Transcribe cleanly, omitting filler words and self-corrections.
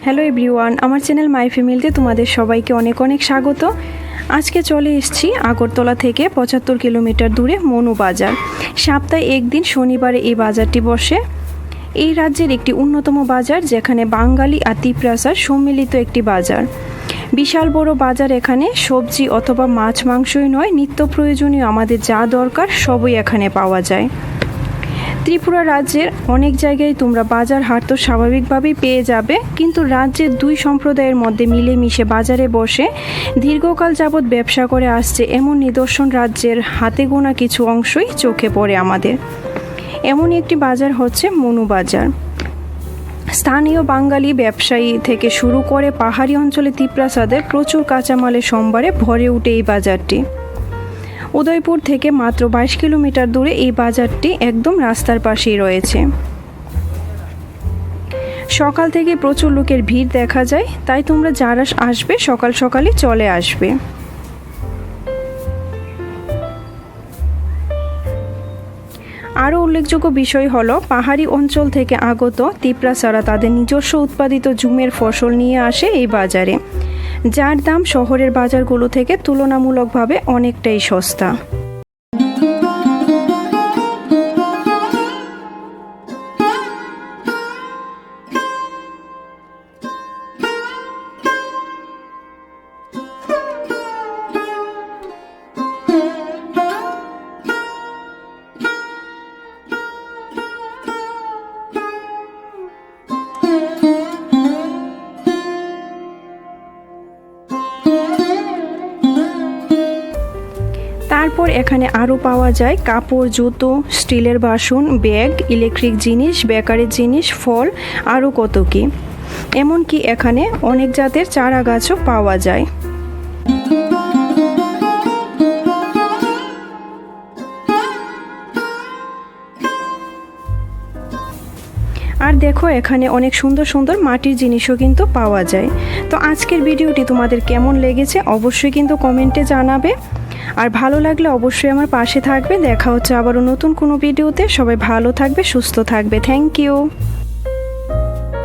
Hello everyone, আমার channel my ফ্যামিলিতে তোমাদের সবাইকে অনেক অনেক স্বাগত। আজকে চলে এসেছি আগরতলা থেকে 75 কিলোমিটার দূরে মনু বাজার। সপ্তাহে একদিন শনিবারে এই বাজারটি বসে। এই রাজ্যের একটি অন্যতম বাজার, যেখানে বাঙালি আর তিপ্রাসার সম্মিলিত একটি বাজার। বিশাল বড় বাজার। এখানে সবজি অথবা মাছ মাংসই নয়, নিত্য প্রয়োজনীয় আমাদের যা দরকার সবই এখানে পাওয়া যায়। ত্রিপুরা রাজ্যের অনেক জায়গায় তোমরা বাজার হাট তো স্বাভাবিকভাবেই পেয়ে যাবে, কিন্তু রাজ্যের দুই সম্প্রদায়ের মধ্যে মিলেমিশে বাজারে বসে দীর্ঘকাল যাবৎ ব্যবসা করে আসছে এমন নিদর্শন রাজ্যের হাতে গোনা কিছু অংশই চোখে পড়ে আমাদের। এমনই একটি বাজার হচ্ছে মনু বাজার। স্থানীয় বাঙালি ব্যবসায়ী থেকে শুরু করে পাহাড়ি অঞ্চলে তিপ্রাসাদের প্রচুর কাঁচামালের সম্ভারে ভরে ওঠে এই বাজারটি। উদয়পুর থেকে মাত্র 22 কিলোমিটার দূরে এই বাজারটি একদম রাস্তার পাশেই রয়েছে। সকাল থেকে প্রচুর লোকের ভিড় দেখা যায়, তাই তোমরা যারা আসবে সকাল সকালই চলে আসবে। আরও উল্লেখযোগ্য বিষয় হলো, পাহাড়ি অঞ্চল থেকে আগত তিপ্রাসারা তাদের নিজস্ব উৎপাদিত জুমের ফসল নিয়ে আসে এই বাজারে, যার দাম শহরের বাজারগুলো থেকে তুলনামূলকভাবে অনেকটাই সস্তা। তারপর এখানে আরও পাওয়া যায় কাপড়, জুতো, স্টিলের বাসন, ব্যাগ, ইলেকট্রিক জিনিস, বেকারির জিনিস, ফল, আরও কত কি। এমনকি এখানে অনেক জাতের চারা গাছও পাওয়া যায়। আর দেখো, এখানে অনেক সুন্দর সুন্দর মাটির জিনিসও কিন্তু পাওয়া যায়। তো আজকের ভিডিওটি তোমাদের কেমন লেগেছে অবশ্যই কিন্তু কমেন্টে জানাবে। আর ভালো লাগলে অবশ্যই আমার পাশে থাকবে। দেখা হচ্ছে আবারও নতুন কোনো ভিডিওতে। সবাই ভালো থাকবে, সুস্থ থাকবে। Thank you.